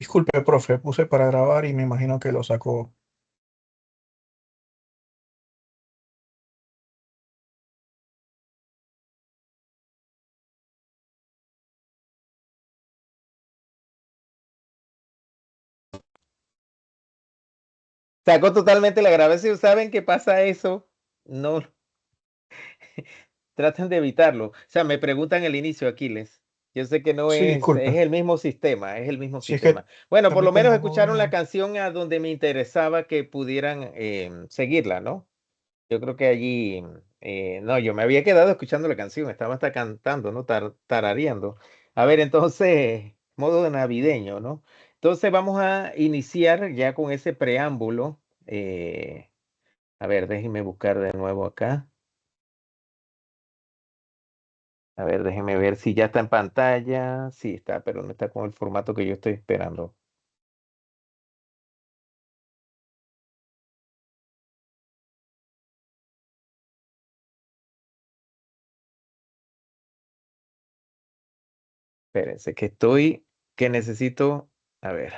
Disculpe, profe, puse para grabar y me imagino que lo sacó. Sacó totalmente la grabación. ¿Saben qué pasa eso? No, tratan de evitarlo. O sea, me preguntan el inicio, Aquiles. Yo sé que no Sí, es disculpe. el mismo sistema, es el mismo Si es que sistema. Bueno, por lo también menos como escucharon la no... canción a donde me interesaba que pudieran seguirla, ¿no? Yo creo que allí, no, yo me había quedado escuchando la canción, estaba hasta cantando, ¿no? Tarareando. A ver, entonces, modo de navideño, ¿no? Entonces vamos a iniciar ya con ese preámbulo. A ver, déjenme buscar de nuevo acá. A ver, déjenme ver si ya está en pantalla. Sí está, pero no está con el formato que yo estoy esperando. Espérense, que necesito. A ver,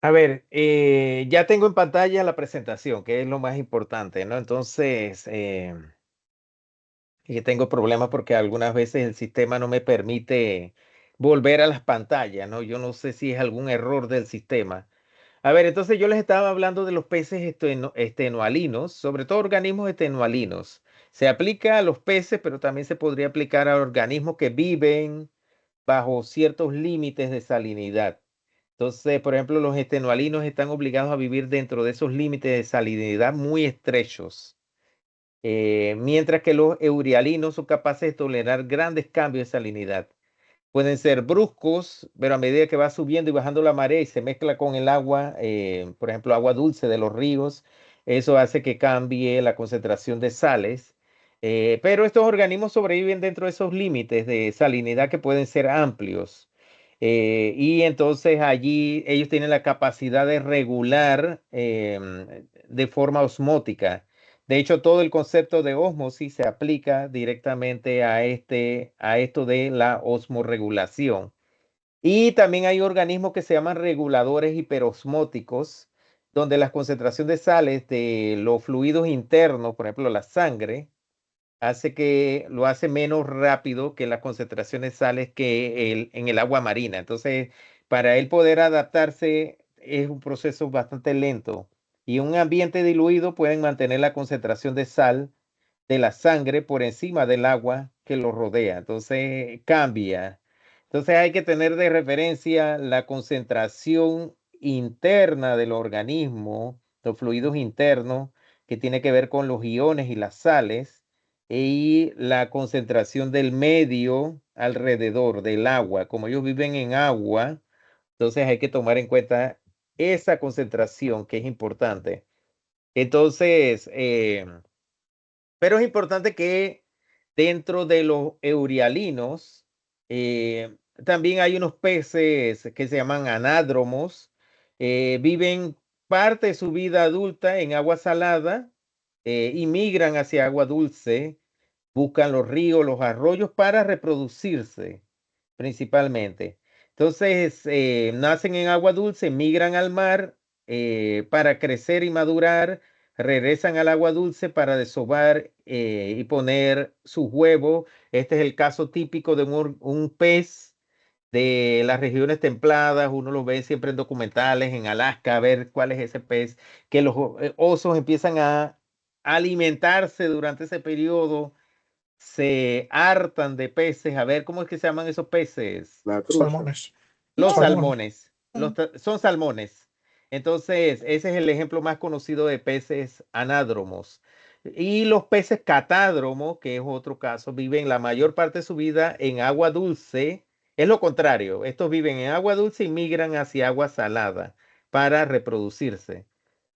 a ver, ya tengo en pantalla la presentación, que es lo más importante, ¿no? Entonces, y que tengo problemas porque algunas veces el sistema no me permite volver a las pantallas, ¿no? Yo no sé si es algún error del sistema. A ver, entonces yo les estaba hablando de los peces estenualinos, sobre todo organismos estenualinos. Se aplica a los peces, pero también se podría aplicar a organismos que viven bajo ciertos límites de salinidad. Entonces, por ejemplo, los estenualinos están obligados a vivir dentro de esos límites de salinidad muy estrechos, mientras que los eurialinos son capaces de tolerar grandes cambios de salinidad. Pueden ser bruscos, pero a medida que va subiendo y bajando la marea y se mezcla con el agua, por ejemplo, agua dulce de los ríos, eso hace que cambie la concentración de sales. Pero estos organismos sobreviven dentro de esos límites de salinidad que pueden ser amplios. Y entonces allí ellos tienen la capacidad de regular de forma osmótica. De hecho, todo el concepto de ósmosis se aplica directamente a esto de la osmorregulación. Y también hay organismos que se llaman reguladores hiperosmóticos, donde la concentración de sales de los fluidos internos, por ejemplo, la sangre, hace que lo hace menos rápido que las concentraciones de sales que en el agua marina. Entonces, para él poder adaptarse es un proceso bastante lento. Y en un ambiente diluido pueden mantener la concentración de sal de la sangre por encima del agua que lo rodea. Entonces cambia. Entonces hay que tener de referencia la concentración interna del organismo, los fluidos internos, que tiene que ver con los iones y las sales, y la concentración del medio alrededor del agua. Como ellos viven en agua, entonces hay que tomar en cuenta esa concentración que es importante. Entonces, pero es importante que dentro de los eurialinos también hay unos peces que se llaman anádromos. Viven parte de su vida adulta en agua salada y migran hacia agua dulce, buscan los ríos, los arroyos para reproducirse principalmente. Entonces, nacen en agua dulce, migran al mar para crecer y madurar, regresan al agua dulce para desovar y poner sus huevos. Este es el caso típico de un pez de las regiones templadas. Uno lo ve siempre en documentales, en Alaska, a ver cuál es ese pez, que los osos empiezan a alimentarse durante ese periodo se hartan de peces. A ver, ¿cómo es que se llaman esos peces? La trucha. Salmones. Los Salmones. salmones. Son salmones. Entonces, ese es el ejemplo más conocido de peces anádromos. Y los peces catádromos, que es otro caso, viven la mayor parte de su vida en agua dulce. Es lo contrario. Estos viven en agua dulce y migran hacia agua salada para reproducirse.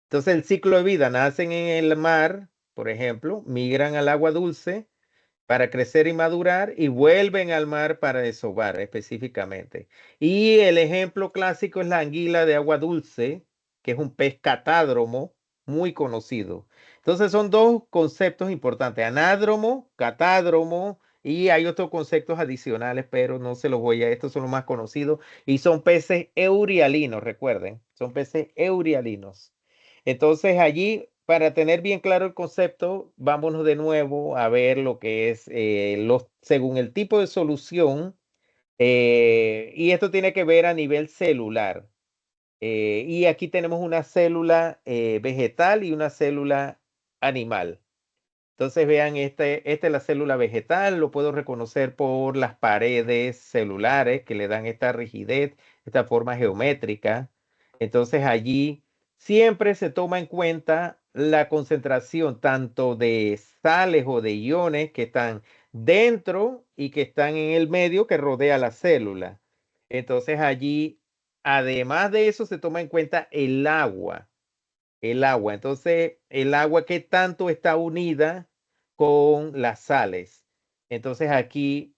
Entonces, el ciclo de vida, nacen en el mar, por ejemplo, migran al agua dulce para crecer y madurar y vuelven al mar para desovar específicamente. Y el ejemplo clásico es la anguila de agua dulce, que es un pez catádromo muy conocido. Entonces son dos conceptos importantes, anádromo, catádromo, y hay otros conceptos adicionales, pero no se los voy a, estos son los más conocidos, y son peces eurialinos, recuerden, son peces eurialinos. Entonces allí, para tener bien claro el concepto, vámonos de nuevo a ver lo que es según el tipo de solución, y esto tiene que ver a nivel celular. Y aquí tenemos una célula vegetal y una célula animal. Entonces vean, esta es la célula vegetal, lo puedo reconocer por las paredes celulares que le dan esta rigidez, esta forma geométrica. Entonces allí siempre se toma en cuenta la concentración tanto de sales o de iones que están dentro y que están en el medio que rodea la célula. Entonces allí, además de eso, se toma en cuenta el agua. El agua. Entonces, el agua que tanto está unida con las sales. Entonces, aquí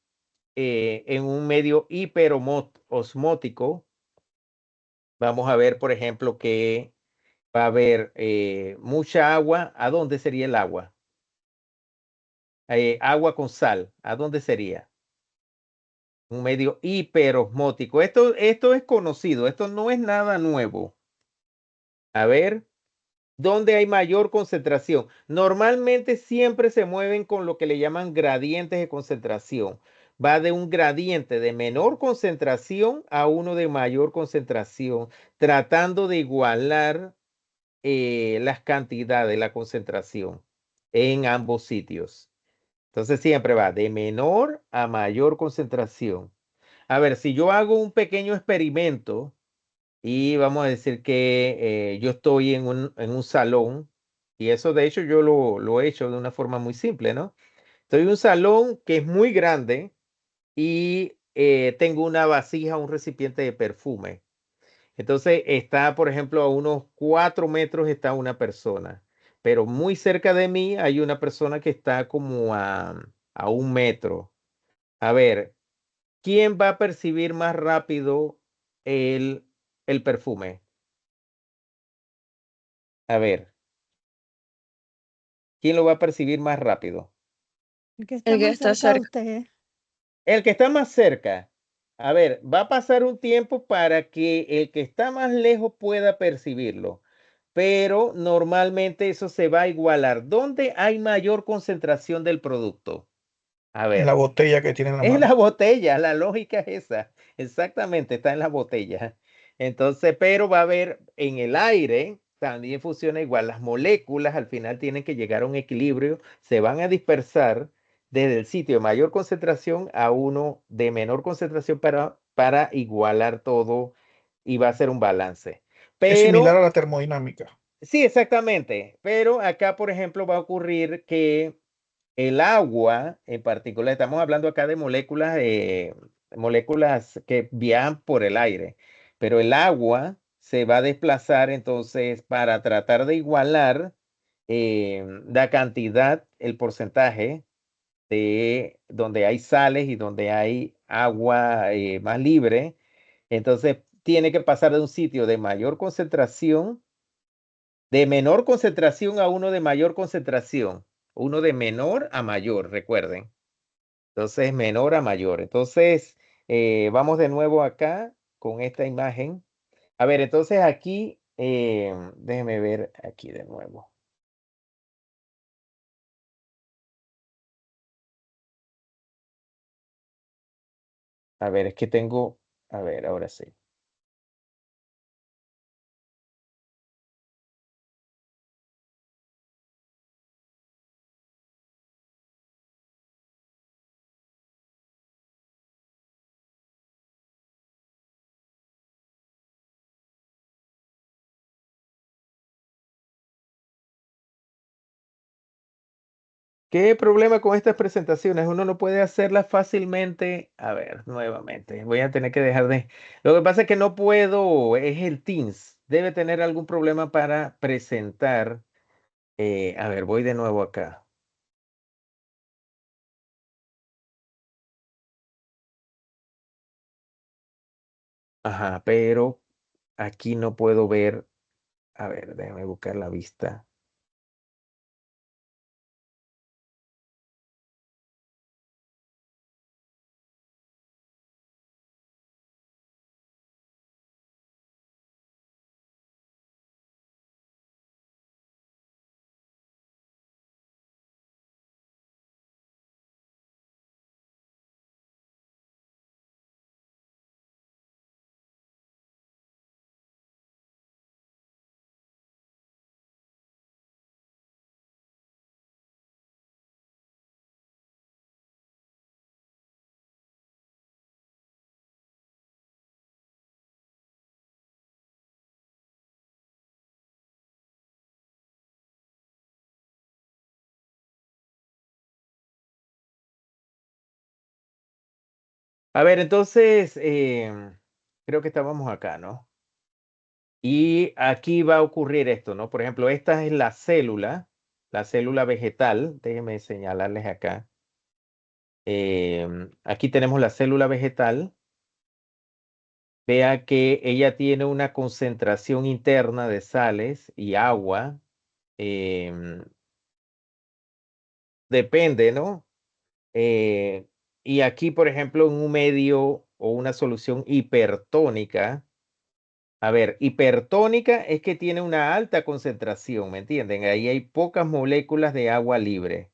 en un medio hiperosmótico, vamos a ver, por ejemplo, que va a haber mucha agua. ¿A dónde sería el agua? Agua con sal. ¿A dónde sería? Un medio hiperosmótico. Esto es conocido. Esto no es nada nuevo. A ver. ¿Dónde hay mayor concentración? Normalmente siempre se mueven con lo que le llaman gradientes de concentración. Va de un gradiente de menor concentración a uno de mayor concentración, tratando de igualar las cantidades, la concentración en ambos sitios. Entonces siempre va de menor a mayor concentración. A ver, si yo hago un pequeño experimento, y vamos a decir que yo estoy en un salón, y eso de hecho yo lo he hecho de una forma muy simple, ¿no? Estoy en un salón que es muy grande y tengo una vasija, un recipiente de perfume. Entonces está, por ejemplo, a unos 4 metros está una persona, pero muy cerca de mí hay una persona que está como a 1 metro. A ver, ¿quién va a percibir más rápido el perfume? A ver. ¿Quién lo va a percibir más rápido? El que está El que más está cerca a cerca. usted. El que está más cerca. A ver, va a pasar un tiempo para que el que está más lejos pueda percibirlo, pero normalmente eso se va a igualar. ¿Dónde hay mayor concentración del producto? A En la ver, botella que tiene en la es la mano. botella, la lógica es esa. Exactamente, está en la botella. Entonces, pero va a haber en el aire, también funciona igual. Las moléculas al final tienen que llegar a un equilibrio, se van a dispersar desde el sitio de mayor concentración a uno de menor concentración para igualar todo y va a ser un balance. Es similar Pero a la termodinámica. sí, exactamente. Pero acá, por ejemplo, va a ocurrir que el agua, en particular, estamos hablando acá de moléculas que viajan por el aire, pero el agua se va a desplazar entonces para tratar de igualar la cantidad, el porcentaje de donde hay sales y donde hay agua más libre. Entonces tiene que pasar de un sitio de mayor concentración, de menor concentración a uno de mayor concentración, uno de menor a mayor, recuerden. Entonces, menor a mayor. Entonces, vamos de nuevo acá con esta imagen. A ver, entonces aquí, déjeme ver aquí de nuevo. A ver, es que tengo, a ver, ahora sí. ¿Qué problema con estas presentaciones? Uno no puede hacerlas fácilmente. A ver, nuevamente, voy a tener que dejar de... Lo que pasa es que no puedo, es el Teams. Debe tener algún problema para presentar. A ver, voy de nuevo acá. Ajá, pero aquí no puedo ver. A ver, déjame buscar la vista. A ver, entonces, creo que estábamos acá, ¿no? Y aquí va a ocurrir esto, ¿no? Por ejemplo, esta es la célula vegetal. Déjenme señalarles acá. Aquí tenemos la célula vegetal. Vea que ella tiene una concentración interna de sales y agua. em, Depende, ¿no? Eh, y aquí, por ejemplo, en un medio o una solución hipertónica. A ver, hipertónica es que tiene una alta concentración, ¿me entienden? Ahí hay pocas moléculas de agua libre.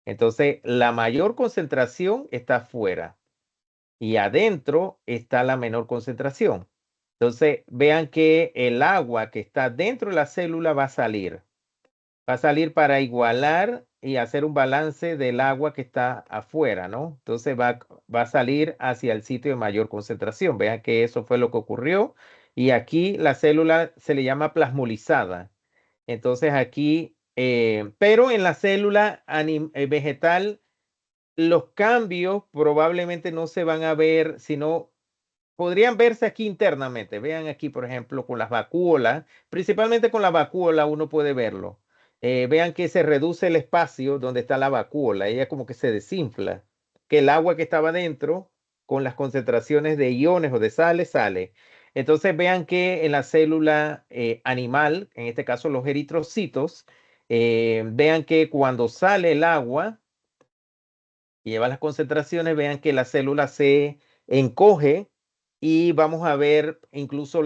Entonces, la mayor concentración está afuera y adentro está la menor concentración. Entonces, vean que el agua que está dentro de la célula va a salir para igualar y hacer un balance del agua que está afuera, ¿no? Entonces va a salir hacia el sitio de mayor concentración. Vean que eso fue lo que ocurrió. Y aquí la célula se le llama plasmolizada. Entonces aquí, pero en la célula vegetal, los cambios probablemente no se van a ver, sino podrían verse aquí internamente. Vean aquí, por ejemplo, con las vacuolas, principalmente con la vacuola uno puede verlo. Vean que se reduce el espacio donde está la vacuola, ella como que se desinfla, que el agua que estaba dentro con las concentraciones de iones o de sales sale. Entonces vean que en la célula animal, en este caso los eritrocitos, vean que cuando sale el agua, y lleva las concentraciones, vean que la célula se encoge y vamos a ver incluso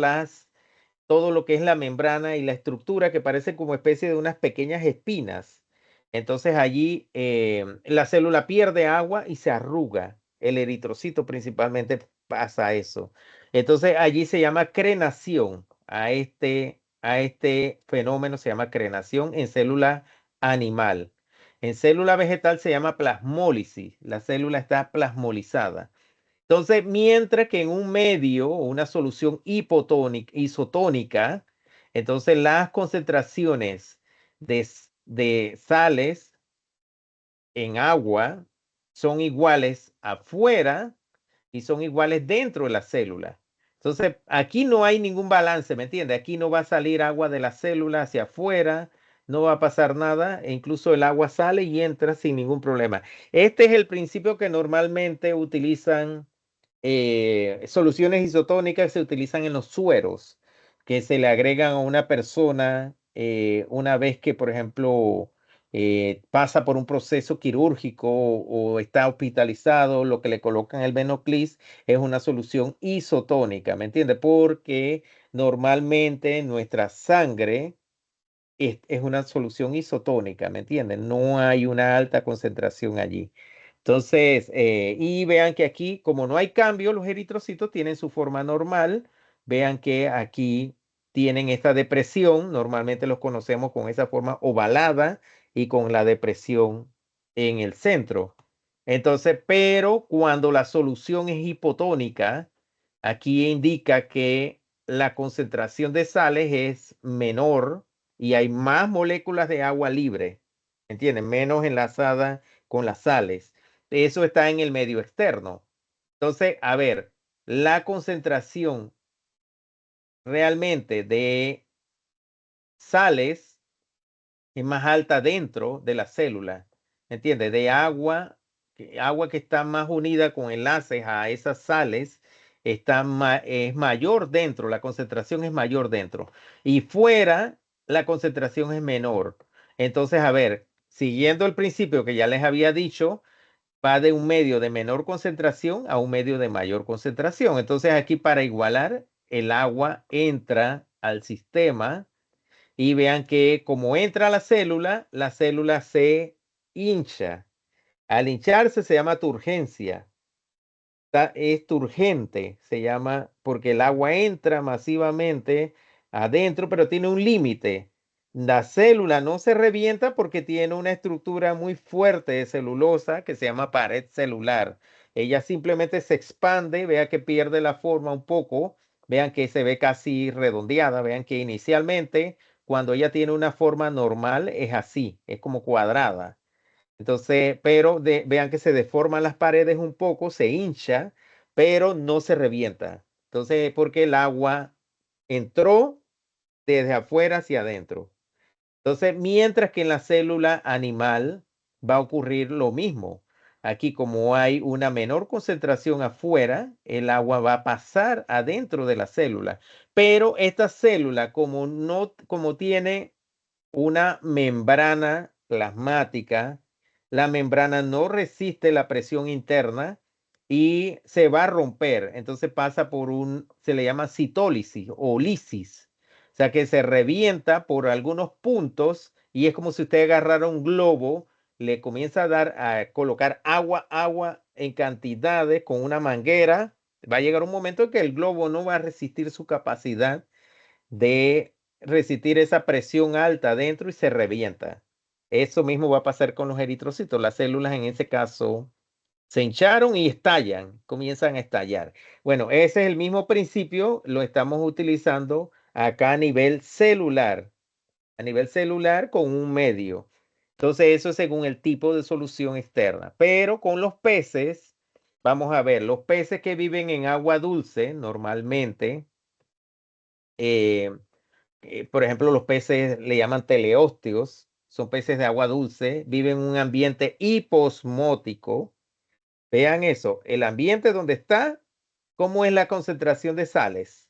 todo lo que es la membrana y la estructura que parece como especie de unas pequeñas espinas. Entonces allí la célula pierde agua y se arruga. El eritrocito principalmente pasa eso. Entonces allí se llama crenación. A este fenómeno se llama crenación en célula animal. En célula vegetal se llama plasmólisis. La célula está plasmolizada. Entonces, mientras que en un medio o una solución isotónica, entonces las concentraciones de sales en agua son iguales afuera y son iguales dentro de la célula. Entonces, aquí no hay ningún balance, ¿me entiendes? Aquí no va a salir agua de la célula hacia afuera, no va a pasar nada, e incluso el agua sale y entra sin ningún problema. Este es el principio que normalmente utilizan soluciones isotónicas se utilizan en los sueros que se le agregan a una persona una vez que, por ejemplo, pasa por un proceso quirúrgico o está hospitalizado, lo que le colocan el Venoclis es una solución isotónica, ¿me entiende? Porque normalmente nuestra sangre es una solución isotónica, ¿me entienden? No hay una alta concentración allí. Entonces, y vean que aquí, como no hay cambio, los eritrocitos tienen su forma normal. Vean que aquí tienen esta depresión. Normalmente los conocemos con esa forma ovalada y con la depresión en el centro. Entonces, pero cuando la solución es hipotónica, aquí indica que la concentración de sales es menor y hay más moléculas de agua libre. ¿entiendes? Menos enlazada con las sales. Eso está en el medio externo. Entonces, a ver, la concentración realmente de sales es más alta dentro de la célula, ¿entiendes? De agua, agua que está más unida con enlaces a esas sales, es mayor dentro, la concentración es mayor dentro. Y fuera, la concentración es menor. Entonces, a ver, siguiendo el principio que ya les había dicho, va de un medio de menor concentración a un medio de mayor concentración. Entonces, aquí para igualar, el agua entra al sistema y vean que como entra la célula se hincha. Al hincharse se llama turgencia. Es turgente, se llama porque el agua entra masivamente adentro, pero tiene un límite. La célula no se revienta porque tiene una estructura muy fuerte de celulosa que se llama pared celular. Ella simplemente se expande, vea que pierde la forma un poco, vean que se ve casi redondeada, vean que inicialmente cuando ella tiene una forma normal es así, es como cuadrada. Entonces, pero vean que se deforman las paredes un poco, se hincha, pero no se revienta. Entonces, porque el agua entró desde afuera hacia adentro. Entonces, mientras que en la célula animal va a ocurrir lo mismo. Aquí, como hay una menor concentración afuera, el agua va a pasar adentro de la célula. Pero esta célula, como no, como tiene una membrana plasmática, la membrana no resiste la presión interna y se va a romper. Entonces pasa por se le llama citólisis o lisis. O sea que se revienta por algunos puntos y es como si usted agarrara un globo, le comienza a colocar agua en cantidades con una manguera. Va a llegar un momento en que el globo no va a resistir su capacidad de resistir esa presión alta adentro y se revienta. Eso mismo va a pasar con los eritrocitos. Las células en ese caso se hincharon y estallan, comienzan a estallar. Bueno, ese es el mismo principio, lo estamos utilizando acá a nivel celular con un medio. Entonces, eso es según el tipo de solución externa. Pero con los peces, vamos a ver, los peces que viven en agua dulce normalmente, eh, por ejemplo, los peces le llaman teleósteos, son peces de agua dulce, viven en un ambiente hiposmótico. Vean eso, el ambiente donde está, ¿cómo es la concentración de sales?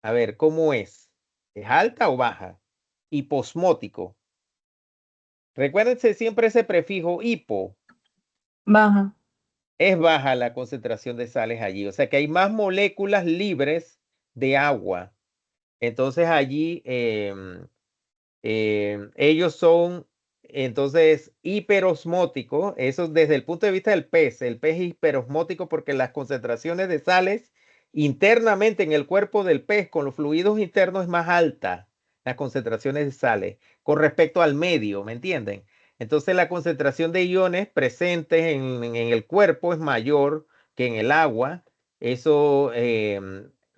A ver, ¿cómo es? ¿Es alta o baja? Hiposmótico. Recuérdense siempre ese prefijo hipo. Baja. Es baja la concentración de sales allí, o sea que hay más moléculas libres de agua. Entonces allí ellos son entonces hiperosmóticos, eso desde el punto de vista del pez. El pez es hiperosmótico porque las concentraciones de sales internamente en el cuerpo del pez con los fluidos internos es más alta, las concentraciones de sales con respecto al medio, ¿me entienden? Entonces la concentración de iones presentes en el cuerpo es mayor que en el agua. Eso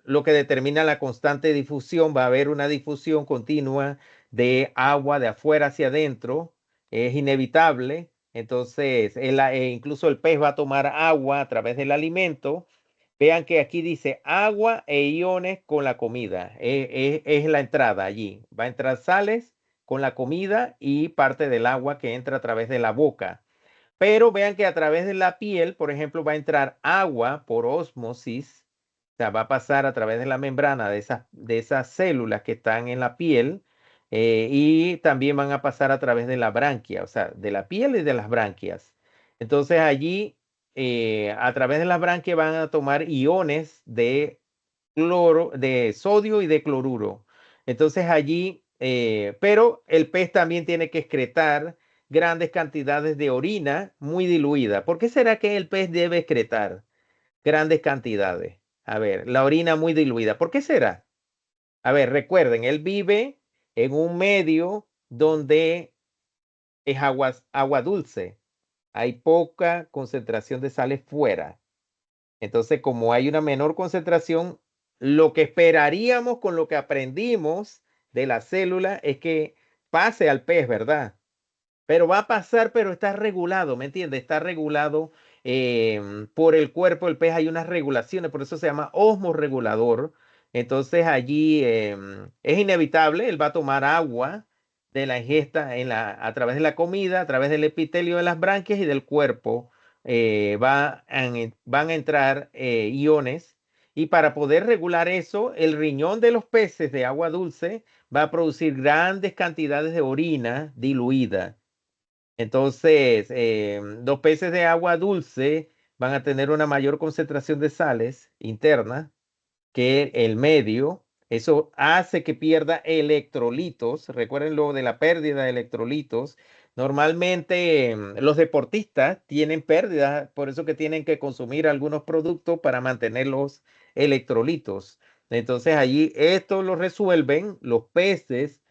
lo que determina la constante difusión, va a haber una difusión continua de agua de afuera hacia adentro, es inevitable. Entonces, incluso el pez va a tomar agua a través del alimento. Vean que aquí dice agua e iones con la comida. Es la entrada allí. Va a entrar sales con la comida y parte del agua que entra a través de la boca. Pero vean que a través de la piel, por ejemplo, va a entrar agua por ósmosis. O sea, va a pasar a través de la membrana de esas células que están en la piel y también van a pasar a través de la branquia, o sea, de la piel y de las branquias. Entonces allí, a través de las branquias van a tomar iones de cloro, de sodio y de cloruro. Entonces allí, pero el pez también tiene que excretar grandes cantidades de orina muy diluida. ¿Por qué será que el pez debe excretar grandes cantidades? A ver, la orina muy diluida. ¿Por qué será? A ver, recuerden, él vive en un medio donde es agua dulce. Hay poca concentración de sales fuera. Entonces, como hay una menor concentración, lo que esperaríamos con lo que aprendimos de la célula es que pase al pez, ¿verdad? pero va a pasar, pero está regulado, ¿me entiendes? Está regulado por el cuerpo del pez, hay unas regulaciones, por eso se llama osmorregulador. Entonces allí es inevitable, él va a tomar agua de la ingesta a través de la comida, a través del epitelio de las branquias y del cuerpo. Van a entrar iones y para poder regular eso, el riñón de los peces de agua dulce va a producir grandes cantidades de orina diluida. Entonces, los peces de agua dulce van a tener una mayor concentración de sales internas que el medio. Eso hace que pierda electrolitos. Recuerden lo de la pérdida de electrolitos. Normalmente los deportistas tienen pérdidas, por eso que tienen que consumir algunos productos para mantener los electrolitos. Entonces allí esto lo resuelven los peces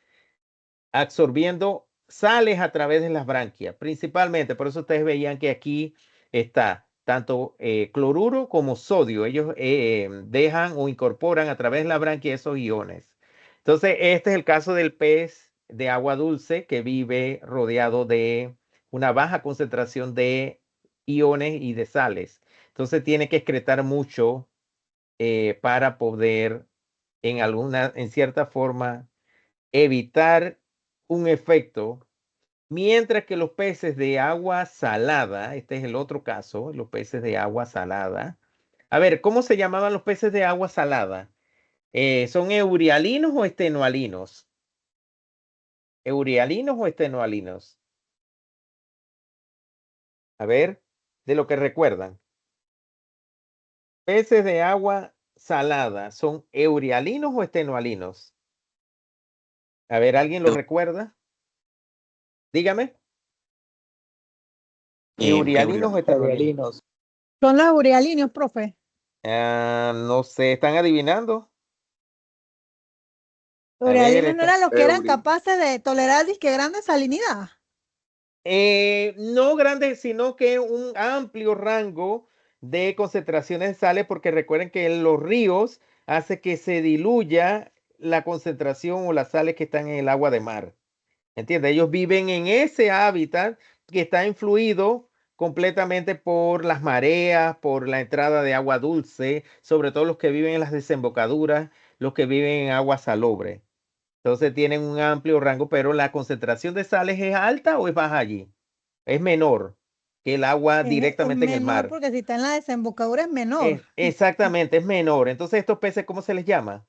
absorbiendo sales a través de las branquias, principalmente. Por eso ustedes veían que aquí está tanto cloruro como sodio. Ellos dejan o incorporan a través de la branquia esos iones. Entonces, este es el caso del pez de agua dulce que vive rodeado de una baja concentración de iones y de sales. Entonces, tiene que excretar mucho para poder en cierta forma, evitar un efecto, mientras que los peces de agua salada, este es el otro caso, los peces de agua salada. A ver, ¿cómo se llamaban los peces de agua salada? ¿Son eurialinos o estenoalinos? ¿Eurialinos o estenoalinos? A ver, de lo que recuerdan. Peces de agua salada, ¿son eurialinos o estenoalinos? A ver, ¿alguien lo recuerda? Dígame. ¿Eurialinos o estenoalinos? Aurelianos. Son los urealinos, profe. No sé, ¿están adivinando? Los A ver, urealinos no eran los que eran Euri. capaces de tolerar disque grande salinidad. no grande, sino que un amplio rango de concentraciones de sales, porque recuerden que en los ríos hace que se diluya la concentración o las sales que están en el agua de mar. ¿Entiendes? Ellos viven en ese hábitat que está influido completamente por las mareas, por la entrada de agua dulce, sobre todo los que viven en las desembocaduras, los que viven en agua salobre. Entonces tienen un amplio rango, pero la concentración de sales es alta o es baja allí. Es menor que el agua Es directamente en el menor mar. porque si está en la desembocadura es menor. Exactamente, es menor. Entonces, estos peces, ¿cómo se les llama?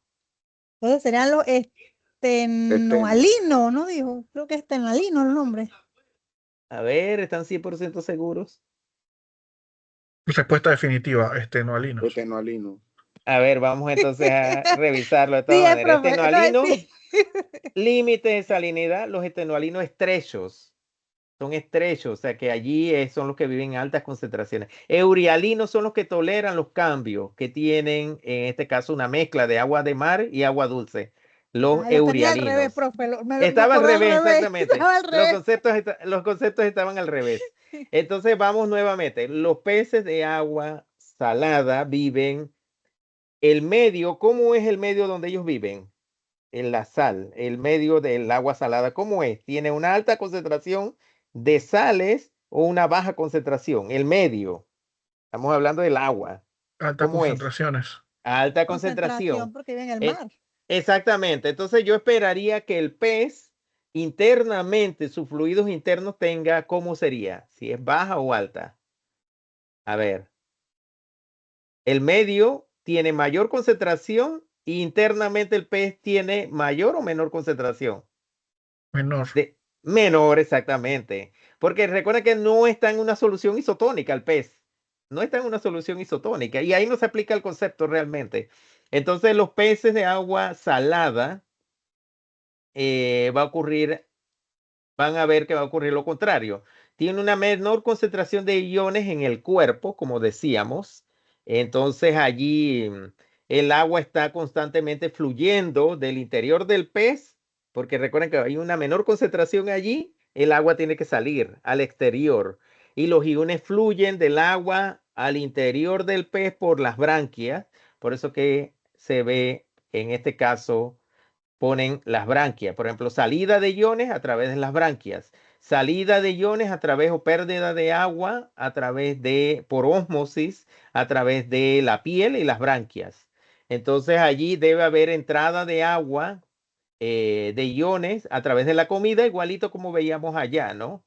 Entonces serían los estenoalinos, ¿no dijo? Creo que es estenoalino el nombre. A ver, ¿están 100% seguros? Respuesta definitiva, estenoalinos. Etenoalino. A ver, vamos entonces a revisarlo de Sí, todas maneras. profe. No, Estenoalinos, sí. límite de salinidad, los estenoalinos estrechos. Son estrechos, o sea que allí son los que viven en altas concentraciones. Eurialinos son los que toleran los cambios, que tienen en este caso una mezcla de agua de mar y agua dulce. Los Yo tenía al revés, eurialinos. profe. Me Estaba al acordé al revés, revés. exactamente. Estaba al revés. Los conceptos estaban al revés. Entonces vamos nuevamente. Los peces de agua salada viven el medio. ¿Cómo es el medio donde ellos viven? En la sal, el medio del agua salada. ¿Cómo es? ¿Tiene una alta concentración de sales o una baja concentración? El medio. Estamos hablando del agua. Altas ¿Cómo es? concentraciones. Alta Concentración concentración. porque vive en el Eh, mar. Exactamente. Entonces yo esperaría que el pez internamente, sus fluidos internos tenga, ¿cómo sería? Si es baja o alta. A ver, el medio tiene mayor concentración e internamente el pez tiene mayor o menor concentración. Menor. Menor, exactamente. Porque recuerda que no está en una solución isotónica el pez. No está en una solución isotónica. Y ahí no se aplica el concepto realmente. Entonces, los peces de agua salada va a ocurrir, van a ver que va a ocurrir lo contrario. Tiene una menor concentración de iones en el cuerpo, como decíamos. Entonces allí el agua está constantemente fluyendo del interior del pez, porque recuerden que hay una menor concentración allí, el agua tiene que salir al exterior y los iones fluyen del agua al interior del pez por las branquias. Por eso que se ve en este caso ponen las branquias. Por ejemplo, salida de iones a través de las branquias. salida de iones a través o pérdida de agua a través de, por ósmosis, a través de la piel y las branquias. Entonces allí debe haber entrada de agua, de iones a través de la comida, igualito como veíamos allá, ¿no?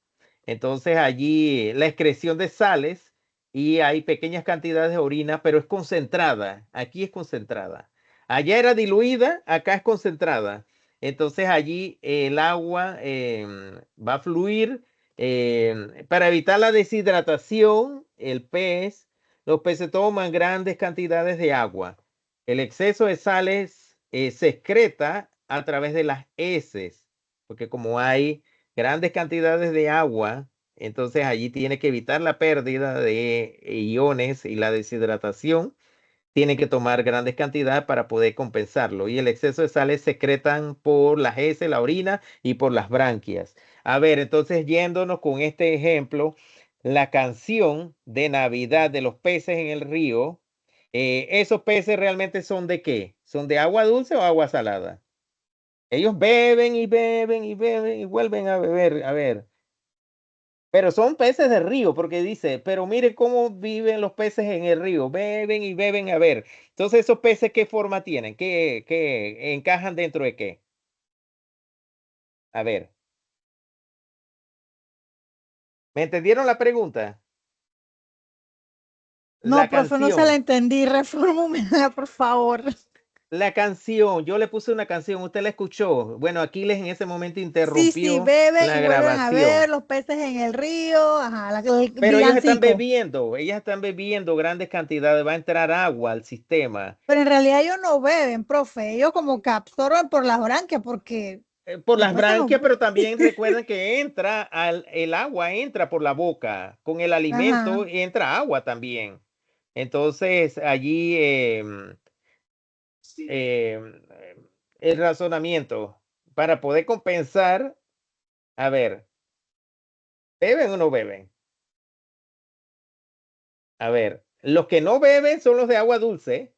Entonces allí la excreción de sales y hay pequeñas cantidades de orina, pero es concentrada. Aquí es concentrada. Allá era diluida, acá es concentrada. Entonces allí el agua va a fluir para evitar la deshidratación. Los peces toman grandes cantidades de agua. El exceso de sales se excreta a través de las heces, porque como hay grandes cantidades de agua, entonces allí tiene que evitar la pérdida de iones y la deshidratación. Tiene que tomar grandes cantidades para poder compensarlo. Y el exceso de sales se secretan por las heces, la orina y por las branquias. A ver, entonces yéndonos con este ejemplo, la canción de Navidad de los peces en el río, ¿esos peces realmente son de qué? ¿Son de agua dulce o agua salada? Ellos beben y beben y beben y vuelven a beber. A ver, pero son peces de río, porque dice, pero mire cómo viven los peces en el río, beben y beben, a ver. Entonces, ¿esos peces qué forma tienen? ¿Qué encajan dentro de qué? A ver, ¿me entendieron la pregunta? No, La profe, no se la canción, entendí. Reformúmela, por favor. la canción, yo le puse una canción, ¿usted la escuchó? Bueno, Aquiles en ese momento Sí, sí, interrumpió beben y la vuelven a ver grabación. los peces en el río. Ajá, el Pero villancico. ellas están bebiendo grandes cantidades, va a entrar agua al sistema. Pero en realidad ellos no beben, profe. Ellos como que absorben por las branquias porque Por los las peces no. branquias, pero también recuerden que el agua entra por la boca, con el Ajá. alimento entra agua también. Entonces, allí em, el razonamiento para poder compensar, a ver, ¿beben o no beben? A ver, los que no beben son los de agua dulce.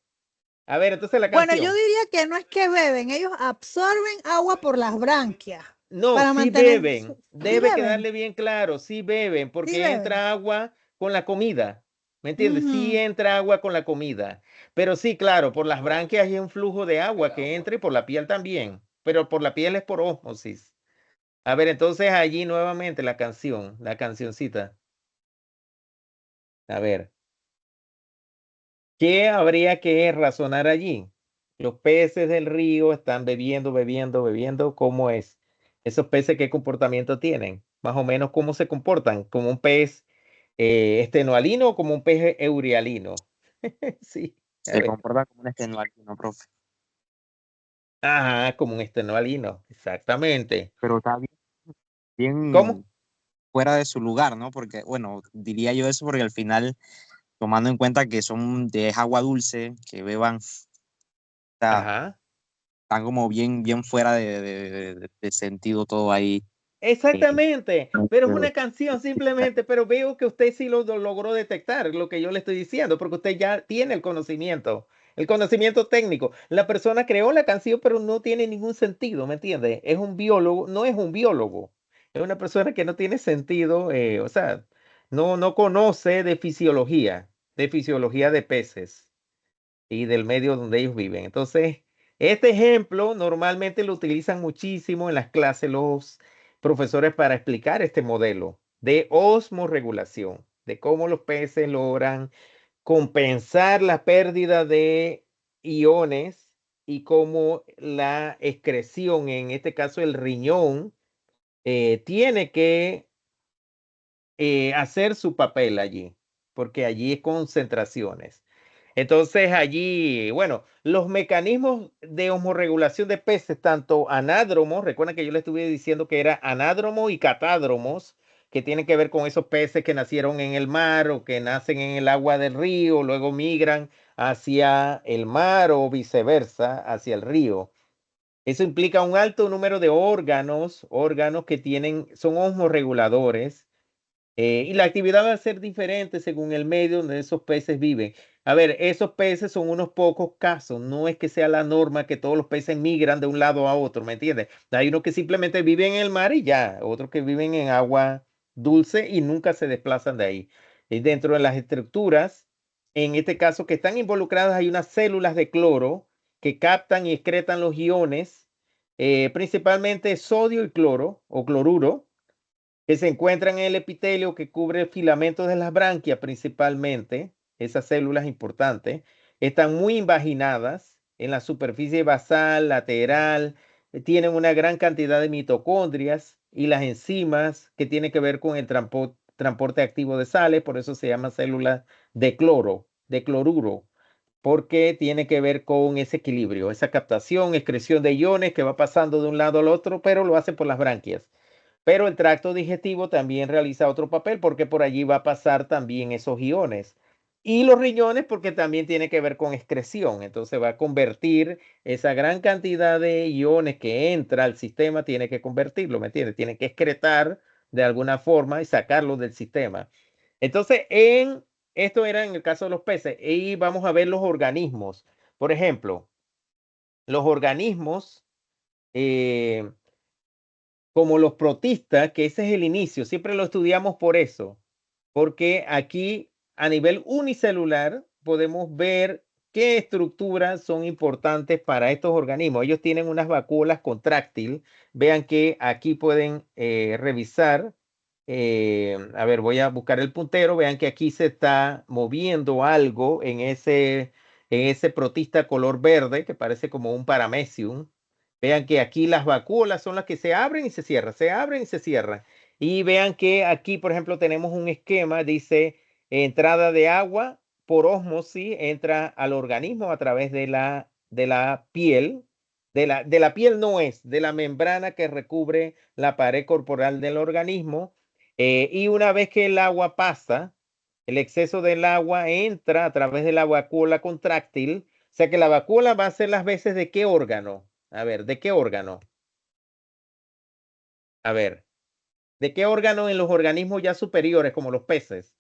A ver, entonces la Bueno, yo canción. diría que no es que beben, ellos absorben agua por las branquias No, para sí mantener. beben. Sí Debe beben, quedarle bien claro, sí beben, sí porque beben. entra agua con la comida. ¿Me entiendes? Sí Ujú. entra agua con la comida. Pero sí, claro, por las branquias hay un flujo de agua que entra y por la piel también. Pero por la piel es por ósmosis. A ver, entonces allí nuevamente la canción, la cancioncita. A ver, ¿qué habría que razonar allí? Los peces del río están bebiendo, bebiendo, bebiendo. ¿Cómo es? ¿Esos peces qué comportamiento tienen? Más o menos, ¿cómo se comportan? ¿Como un pez estenoalino o como un pez eurialino? Sí, a Se ver. comporta como un extenuante, profe. Ajá, como un estenoalino, exactamente. Pero está bien, ¿Cómo? bien fuera de su lugar, ¿no? Porque, bueno, diría yo eso porque al final, tomando en cuenta que son de es agua dulce, que beban, está, Ajá. están como bien, bien fuera de sentido todo ahí. Eh, Exactamente, pero es pero- una canción simplemente, pero veo que usted sí lo logró detectar lo que yo le estoy diciendo, porque usted ya tiene el conocimiento técnico. La persona creó la canción, pero no tiene ningún sentido, ¿me entiende? Es un biólogo, no es un biólogo, es una persona que no tiene sentido, o sea, no conoce de fisiología de peces y del medio donde ellos viven. Entonces, este ejemplo normalmente lo utilizan muchísimo en las clases los profesores para explicar este modelo de osmorregulación, de cómo los peces logran compensar la pérdida de iones y cómo la excreción, en este caso el riñón, tiene que hacer su papel allí, porque allí hay concentraciones. Entonces allí, bueno, los mecanismos de homorregulación de peces, tanto anádromos, recuerden que yo le estuve diciendo que era anádromo y catádromos, que tienen que ver con esos peces que nacieron en el mar o que nacen en el agua del río, luego migran hacia el mar o viceversa, hacia el río. Eso implica un alto número de órganos que son osmorreguladores Y la actividad va a ser diferente según el medio donde esos peces viven. A ver, esos peces son unos pocos casos, no es que sea la norma que todos los peces migran de un lado a otro, ¿me entiendes? Hay unos que simplemente viven en el mar y ya, otros que viven en agua dulce y nunca se desplazan de ahí. Y dentro de las estructuras, en este caso que están involucradas, hay unas células de cloro que captan y excretan los iones, principalmente sodio y cloro o cloruro que se encuentran en el epitelio que cubre filamentos de las branquias principalmente, esas células importantes, están muy invaginadas en la superficie basal, lateral, tienen una gran cantidad de mitocondrias y las enzimas que tienen que ver con el transporte activo de sales, por eso se llaman células de cloro, de cloruro, porque tiene que ver con ese equilibrio, esa captación, excreción de iones que va pasando de un lado al otro, pero lo hace por las branquias. Pero el tracto digestivo también realiza otro papel porque por allí va a pasar también esos iones. Y los riñones porque también tiene que ver con excreción. Entonces va a convertir esa gran cantidad de iones que entra al sistema, tiene que convertirlo, ¿me entiendes? Tiene que excretar de alguna forma y sacarlo del sistema. Entonces, esto era en el caso de los peces. Y vamos a ver los organismos. Por ejemplo, los organismos... eh, como los protistas, que ese es el inicio, siempre lo estudiamos por eso, porque aquí a nivel unicelular podemos ver qué estructuras son importantes para estos organismos. Ellos tienen unas vacuolas contráctil. Vean que aquí pueden revisar. A ver, voy a buscar el puntero. Vean que aquí se está moviendo algo en ese protista color verde que parece como un paramecium. Vean que aquí las vacuolas son las que se abren y se cierran, se abren y se cierran. Y vean que aquí, por ejemplo, tenemos un esquema, dice entrada de agua por ósmosis, entra al organismo a través de la piel. De la piel no es, de la membrana que recubre la pared corporal del organismo. Y una vez que el agua pasa, el exceso del agua entra a través de la vacuola contráctil. O sea que la vacuola va a ser las veces de qué órgano. A ver, ¿de qué órgano? A ver, ¿de qué órgano en los organismos ya superiores, como los peces?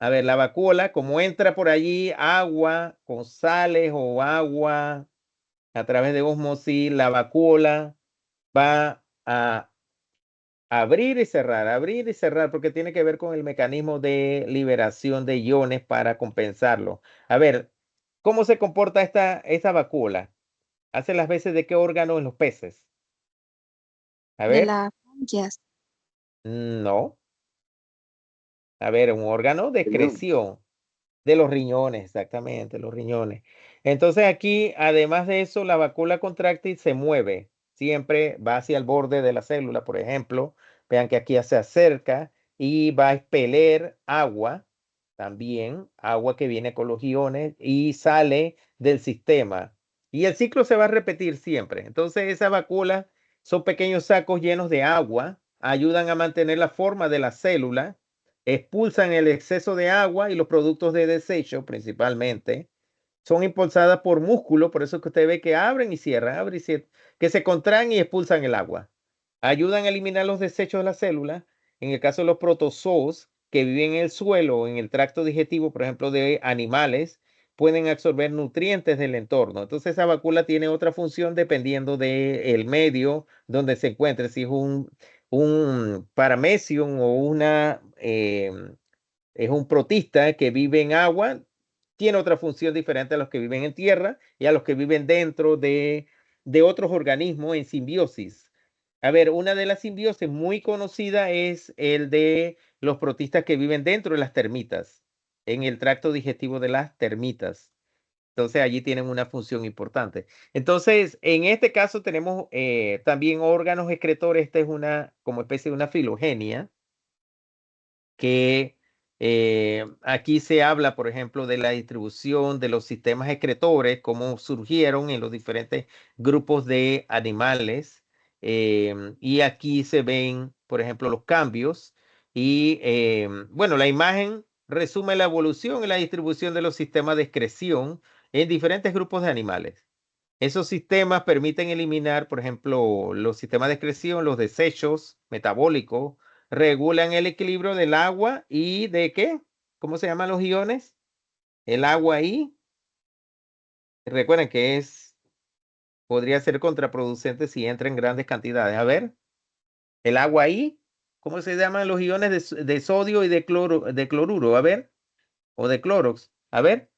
A ver, la vacuola, como entra por allí agua con sales o agua a través de ósmosis, la vacuola va a abrir y cerrar, porque tiene que ver con el mecanismo de liberación de iones para compensarlo. A ver, ¿cómo se comporta esta vacuola? ¿Hace las veces de qué órgano en los peces? A De ver, las branquias. no. A ver, un órgano de Riñón. excreción de los riñones, exactamente, los riñones. Entonces aquí, además de eso, la vacuola contráctil se mueve, siempre va hacia el borde de la célula, por ejemplo. Vean que aquí se acerca y va a expeler agua, también agua que viene con los iones y sale del sistema. Y el ciclo se va a repetir siempre. Entonces esas vacuolas son pequeños sacos llenos de agua, ayudan a mantener la forma de la célula, expulsan el exceso de agua y los productos de desecho principalmente. Son impulsadas por músculo, por eso que usted ve que abren y cierran, que se contraen y expulsan el agua. Ayudan a eliminar los desechos de la célula. En el caso de los protozoos que viven en el suelo o en el tracto digestivo, por ejemplo, de animales, pueden absorber nutrientes del entorno. Entonces esa vacuola tiene otra función dependiendo del medio donde se encuentre. Si es un paramecium o es un protista que vive en agua, tiene otra función diferente a los que viven en tierra y a los que viven dentro de otros organismos en simbiosis. A ver, una de las simbiosis muy conocida es el de los protistas que viven dentro de las termitas, en el tracto digestivo de las termitas. Entonces allí tienen una función importante. Entonces, en este caso tenemos también órganos excretores. Esta es una como especie de una filogenia que aquí se habla, por ejemplo, de la distribución de los sistemas excretores, cómo surgieron en los diferentes grupos de animales. Y aquí se ven, por ejemplo, los cambios. Y bueno, la imagen resume la evolución y la distribución de los sistemas de excreción en diferentes grupos de animales. Esos sistemas permiten eliminar, por ejemplo, los sistemas de excreción, los desechos metabólicos, regulan el equilibrio del agua y de ¿qué? ¿Cómo se llaman los iones? El agua y recuerden que podría ser contraproducente si entra en grandes cantidades. A ver, el agua y ¿cómo se llaman los iones de sodio y de cloruro? A ver, o de clorox. A ver,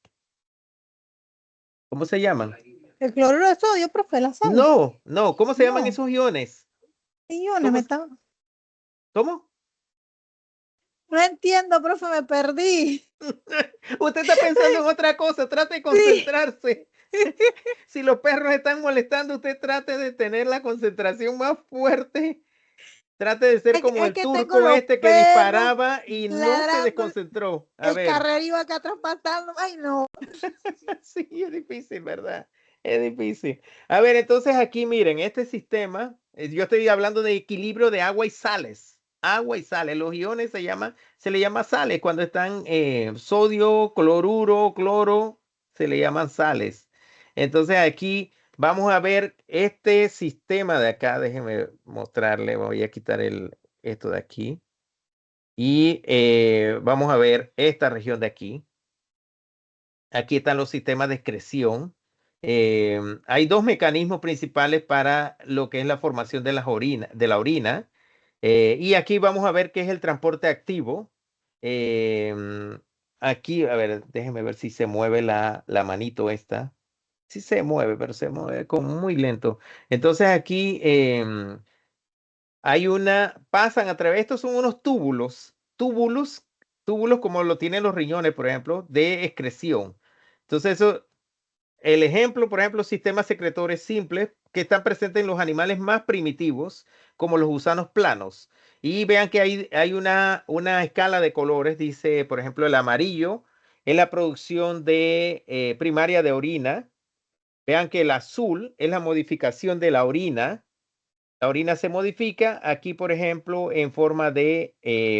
¿cómo se llaman? El cloruro de sodio, profe, la sal. No, no, ¿cómo se llaman No. esos iones? Iones, ¿Cómo? No entiendo, profe, me perdí. Usted está pensando en otra cosa, trate de concentrarse. Si los perros están molestando, usted trate de tener la concentración más fuerte. Trate de ser como Es el que tengo turco los este que perros disparaba y no se ladrando, desconcentró. A el ver, carrero iba acá atrás pasando. Ay, no. sí, es difícil, ¿verdad? Es difícil. A ver, entonces aquí miren, este sistema, yo estoy hablando de equilibrio de agua y sales. Agua y sales. Los iones se le llama sales cuando están sodio, cloruro, cloro, se le llaman sales. Entonces aquí vamos a ver este sistema de acá. Déjenme mostrarle. Voy a quitar esto de aquí. Y vamos a ver esta región de aquí. Aquí están los sistemas de excreción. Hay dos mecanismos principales para lo que es la formación de la orina. Y aquí vamos a ver qué es el transporte activo. Aquí, a ver, déjenme ver si se mueve la manito esta. Sí se mueve, pero se mueve como muy lento. Entonces aquí pasan a través, estos son unos túbulos como lo tienen los riñones, por ejemplo, de excreción. Entonces, el ejemplo, por ejemplo, sistemas secretores simples que están presentes en los animales más primitivos, como los gusanos planos. Y vean que hay una escala de colores, dice, por ejemplo, el amarillo es la producción primaria de orina. Vean que el azul es la modificación de la orina. La orina se modifica aquí, por ejemplo, en forma de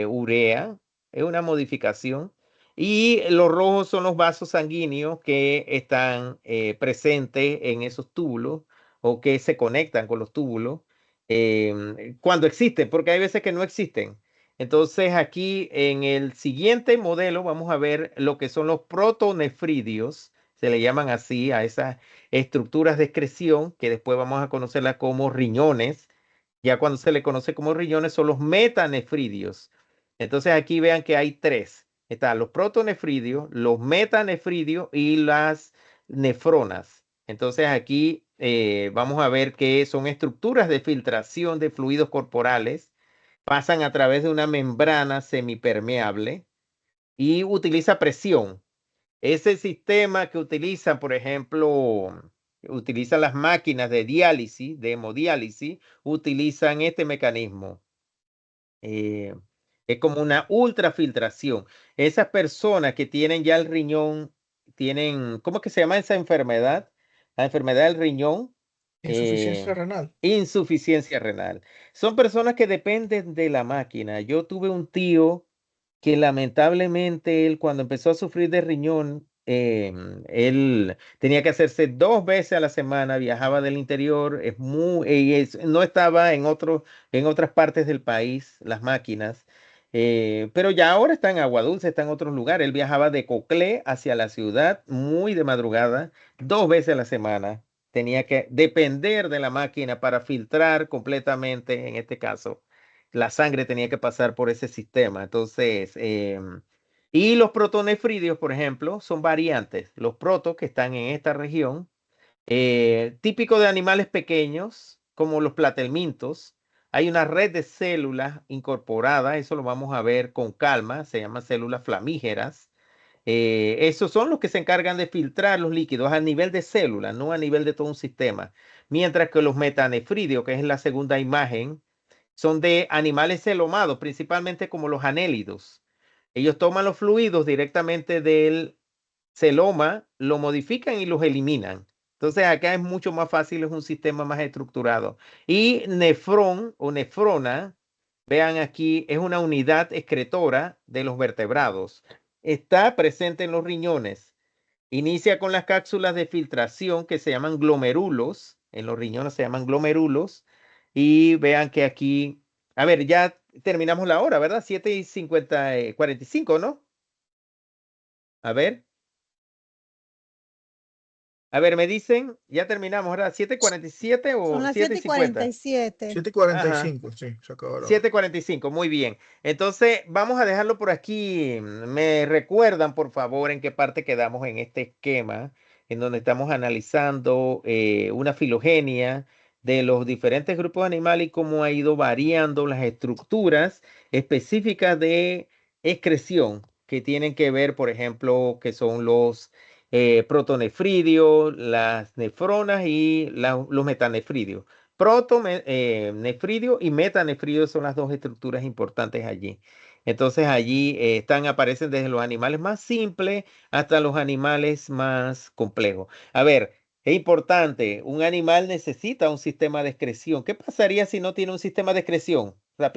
urea, es una modificación. Y los rojos son los vasos sanguíneos que están presentes en esos túbulos o que se conectan con los túbulos cuando existen, porque hay veces que no existen. Entonces aquí en el siguiente modelo vamos a ver lo que son los protonefridios, se le llaman así a esas estructuras de excreción que después vamos a conocerlas como riñones. Ya cuando se le conoce como riñones son los metanefridios. Entonces aquí vean que hay tres. Están los protonefridios, los metanefridios y las nefronas. Entonces aquí vamos a ver que son estructuras de filtración de fluidos corporales. Pasan a través de una membrana semipermeable y utiliza presión. Ese sistema que utilizan, por ejemplo, utilizan las máquinas de diálisis, de hemodiálisis, utilizan este mecanismo. Eh, es como una ultrafiltración. Esas personas que tienen ya el riñón, ¿cómo es que se llama esa enfermedad? La enfermedad del riñón, Insuficiencia renal. insuficiencia renal. Son personas que dependen de la máquina. Yo tuve un tío que lamentablemente él cuando empezó a sufrir de riñón, él tenía que hacerse 2 veces a la semana, viajaba del interior, no estaba en otras partes del país, las máquinas, pero ya ahora está en Agua Dulce, está en otros lugares. Él viajaba de Coclé hacia la ciudad muy de madrugada, 2 veces a la semana. Tenía que depender de la máquina para filtrar completamente, en este caso la sangre tenía que pasar por ese sistema. Entonces, y los protonefridios, por ejemplo, son variantes. Los protos que están en esta región, típico de animales pequeños, como los platelmintos, hay una red de células incorporadas, eso lo vamos a ver con calma, se llaman células flamígeras. Esos son los que se encargan de filtrar los líquidos a nivel de células, no a nivel de todo un sistema. Mientras que los metanefridios, que es la segunda imagen, son de animales celomados, principalmente como los anélidos. Ellos toman los fluidos directamente del celoma, lo modifican y los eliminan. Entonces acá es mucho más fácil, es un sistema más estructurado. Y nefrón o nefrona, vean aquí, es una unidad excretora de los vertebrados. Está presente en los riñones. Inicia con las cápsulas de filtración que se llaman glomerulos. En los riñones se llaman glomerulos. Y vean que aquí, a ver, ya terminamos la hora, ¿verdad? 7:45, ¿no? A ver. A ver, me dicen, ya terminamos, ¿verdad? 7:47 Son o las 7:50. 7:47. 7:45, sí, se acabó la hora. 7:45, muy bien. Entonces, vamos a dejarlo por aquí. Me recuerdan, por favor, en qué parte quedamos en este esquema, en donde estamos analizando una filogenia de los diferentes grupos animales y cómo ha ido variando las estructuras específicas de excreción que tienen que ver, por ejemplo, que son los protonefridios, las nefronas y los metanefridios. Protonefridio y metanefridio son las dos estructuras importantes allí. Entonces allí aparecen desde los animales más simples hasta los animales más complejos. A ver, es importante, un animal necesita un sistema de excreción. ¿Qué pasaría si no tiene un sistema de excreción?